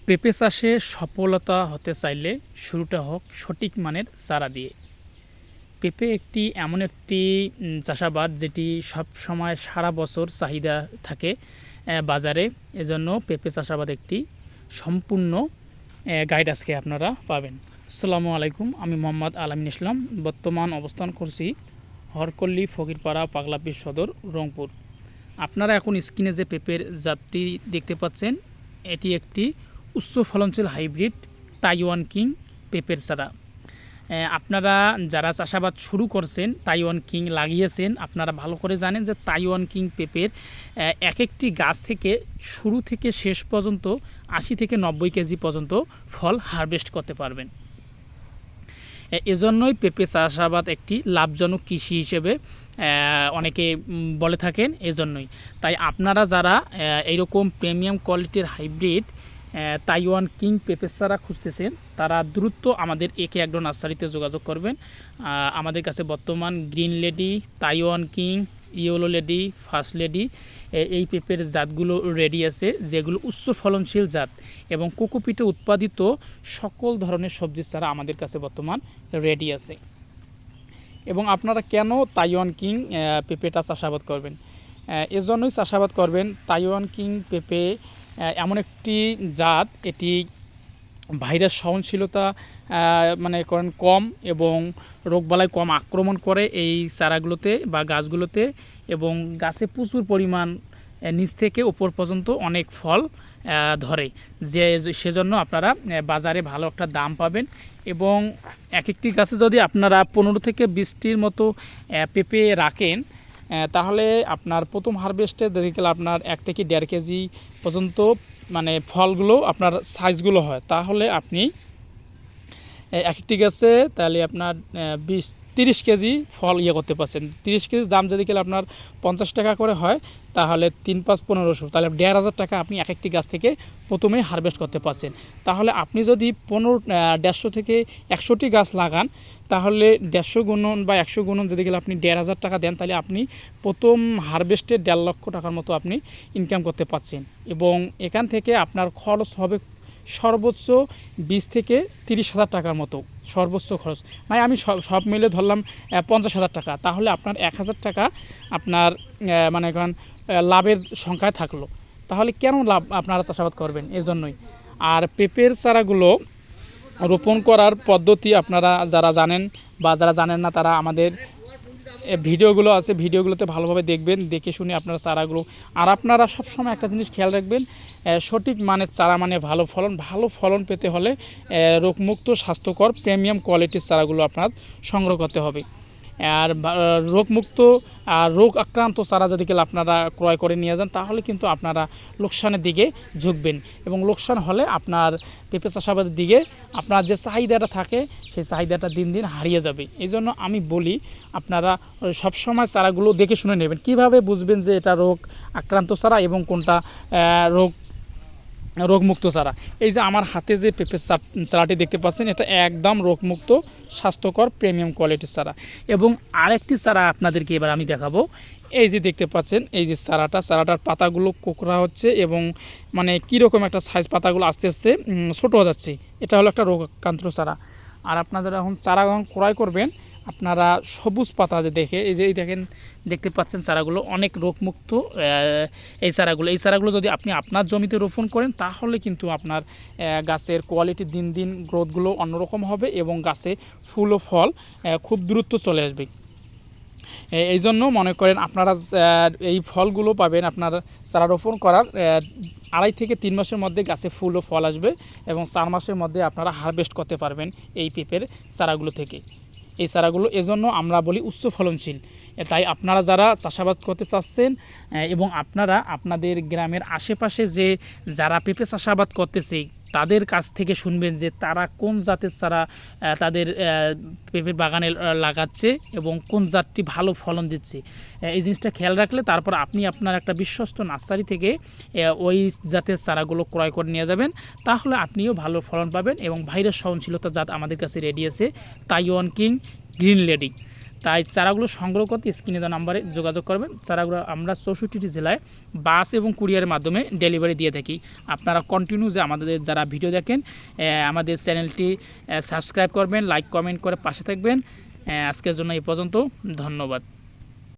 পেঁপে চাষে সফলতা হতে চাইলে শুরুটা হোক সঠিক মানের চারা দিয়ে। পেঁপে এমন একটি চাষাবাদ যেটি সব সময় সারা বছর চাহিদা থাকে বাজারে। এজন্য পেঁপে চাষাবাদ একটি সম্পূর্ণ গাইড আজকে আপনারা পাবেন। আসসালামু আলাইকুম, আমি মোহাম্মদ আলামিন ইসলাম। বর্তমান অবস্থান করছি হরকল্লি ফকিরপাড়া পাগলাপীর সদর রংপুর। আপনারা এখন স্ক্রিনে যে পেঁপের জাতটি দেখতে পাচ্ছেন, এটি একটি উচ্চ ফলনশীল হাইব্রিড তাইওয়ান কিং পেঁপের চারা। আপনারা যারা চাষাবাদ শুরু করছেন, তাইওয়ান কিং লাগিয়েছেন, আপনারা ভালো করে জানেন যে তাইওয়ান কিং পেঁপের এক একটি গাছ থেকে শুরু থেকে শেষ পর্যন্ত 80 থেকে 90 কেজি পর্যন্ত ফল হারভেস্ট করতে পারবেন। এজন্যই পেঁপে চাষাবাদ একটি লাভজনক কৃষি হিসেবে অনেকে বলে থাকেন। এজন্যই তাই আপনারা যারা এইরকম প্রিমিয়াম কোয়ালিটির হাইব্রিড তাইওয়ান কিং পেঁপে চারা খুঁজতেছেন, তারা দ্রুত আমাদের একে অ্যাগ্রো নার্সারিতে যোগাযোগ করবেন। আমাদের কাছে বর্তমান green lady, Taiwan king, yellow lady, first lady এই পেঁপের জাতগুলো রেডি আছে, যেগুলো উচ্চ ফলনশীল জাত এবং কোকোপিটে উৎপাদিত সকল ধরনের সবজির চারা আমাদের কাছে বর্তমান রেডি আছে। এবং আপনারা কেন তাইওয়ান কিং পেঁপেটা চাষাবাদ করবেন? এজন্যই চাষাবাদ করবেন। তাইওয়ান কিং পেঁপে এমন একটি জাত, এটি ভাইরাস সহনশীলতা মানে করেন কম এবং রোগবালাই কম আক্রমণ করে এই চারাগুলোতে বা গাছগুলোতে, এবং গাছে প্রচুর পরিমাণ নিচ থেকে উপর পর্যন্ত অনেক ফল ধরে, সেজন্য আপনারা বাজারে ভালো একটা দাম পাবেন। এবং এক একটি গাছে যদি আপনারা 15 থেকে 20টির মতো পেঁপে রাখেন, তাহলে আপনার প্রথম হারভেস্টে দেখে আপনার 1 থেকে 1.5 কেজি পর্যন্ত মানে ফলগুলো আপনার সাইজগুলো হয়। তাহলে আপনি এক একটি গাছে তাহলে আপনার 20-30 কেজি ফল করতে পারছেন। 30 কেজি দাম যদি গেলে আপনার 50 টাকা করে হয়, তাহলে 3-5-1500, তাহলে 1500 টাকা আপনি এক একটি গাছ থেকে প্রথমেই হারভেস্ট করতে পারছেন। তাহলে আপনি যদি 150 থেকে 100টি গাছ লাগান, তাহলে 150 গুণন বা 100 গুণন যদি গেলে আপনি 1500 টাকা দেন, তাহলে আপনি প্রথম হারভেস্টে 1.5 লক্ষ টাকার মতো আপনি ইনকাম করতে পারছেন। এবং এখান থেকে আপনার খরচ হবে সর্বোচ্চ 20 থেকে 30,000 টাকার মতো সর্বোচ্চ খরচ। নাই আমি সব মিলে ধরলাম 50,000 টাকা, তাহলে আপনার 1,000 টাকা আপনার মানে এখন লাভের সংখ্যায় থাকলো। তাহলে কেন লাভ আপনারা চাষাবাদ করবেন? এজন্যই। আর পেঁপের চারাগুলো রোপণ করার পদ্ধতি আপনারা যারা জানেন বা যারা জানেন না, তারা আমাদের ভিডিওগুলো আছে, ভিডিওগুলোতে ভালোভাবে দেখবেন, দেখে শুনে আপনারা চারাগুলো। আর আপনারা সবসময় একটা জিনিস খেয়াল রাখবেন, সঠিক মানের চারা মানে ভালো ফলন পেতে হলে রোগমুক্ত স্বাস্থ্যকর প্রিমিয়াম কোয়ালিটির চারাগুলো আপনার সংগ্রহ করতে হবে। আর রোগমুক্ত আর রোগ আক্রান্ত চারা যদি আপনারা ক্রয় করে নিয়ে যান, তাহলে কিন্তু আপনারা লোকসানের দিকে ঝুঁকবেন, এবং লোকসান হলে আপনার পেঁপে চাষাবাদের দিকে আপনার যে চাহিদাটা থাকে, সেই চাহিদাটা দিন দিন হারিয়ে যাবে। এই জন্য আমি বলি, আপনারা সবসময় চারাগুলো দেখে শুনে নেবেন। কিভাবে বুঝবেন যে এটা রোগ আক্রান্ত চারা এবং কোনটা রোগমুক্ত চারা? এই যে আমার হাতে যে পেঁপের চারাটি দেখতে পাচ্ছেন, এটা একদম রোগমুক্ত স্বাস্থ্যকর প্রিমিয়াম কোয়ালিটির চারা। এবং আরেকটি চারা আপনাদেরকে এবার আমি দেখাবো। এই যে দেখতে পাচ্ছেন, এই যে চারাটার পাতাগুলো কোঁকড়া হচ্ছে এবং মানে কীরকম একটা সাইজ, পাতাগুলো আস্তে আস্তে ছোটো হয়ে যাচ্ছে। এটা হলো একটা রোগাক্রান্ত চারা। আর আপনারা যখন চারা ক্রয় করবেন, আপনারা সবুজ পাতা যে দেখে, এই যে দেখেন, দেখতে পাচ্ছেন চারাগুলো অনেক রোগমুক্ত। এই চারাগুলো যদি আপনি আপনার জমিতে রোপণ করেন, তাহলে কিন্তু আপনার গাছের কোয়ালিটি দিন দিন গ্রোথগুলো অন্যরকম হবে এবং গাছে ফুল ও ফল খুব দ্রুত চলে আসবে। এই জন্য মনে করেন আপনারা এই ফলগুলো পাবেন আপনার চারা রোপণ করার 2.5 থেকে 3 মাসের মধ্যে গাছে ফুল ও ফল আসবে, এবং 4 মাসের মধ্যে আপনারা হারভেস্ট করতে পারবেন এই পেঁপের চারাগুলো থেকে। এই চারাগুলো এজন্য আমরা বলি উচ্চ ফলনশীল। তাই আপনারা যারা চাষাবাদ করতে চাচ্ছেন এবং আপনারা আপনাদের গ্রামের আশেপাশে যারা পেঁপে চাষাবাদ করতেছে, তাদের কাছ থেকে শুনবেন যে তারা কোন জাতের চারা তাদের পেঁপের বাগানে লাগাচ্ছে এবং কোন জাতটি ভালো ফলন দিচ্ছে। এই জিনিসটা খেয়াল রাখলে তারপর আপনি আপনার একটা বিশ্বস্ত নার্সারি থেকে ওই জাতের চারাগুলো ক্রয় করে নিয়ে যাবেন, তাহলে আপনিও ভালো ফলন পাবেন। এবং ভাইরাস সহনশীলতা জাত আমাদের কাছে রেডি আছে, তাইওয়ান কিং, গ্রিন লেডি। তাই চারাগুলো সংগ্রহ করতে স্ক্রিনে দেওয়া নাম্বারে যোগাযোগ করবেন। চারাগুলো আমরা 64টি জেলায় বাস এবং কুরিয়ারের মাধ্যমে ডেলিভারি দিয়ে থাকি। আপনারা কন্টিনিউ যে আমাদের যারা ভিডিও দেখেন আমাদের চ্যানেলটি সাবস্ক্রাইব করবেন, লাইক কমেন্ট করে পাশে থাকবেন। আজকের জন্য এই পর্যন্ত, ধন্যবাদ।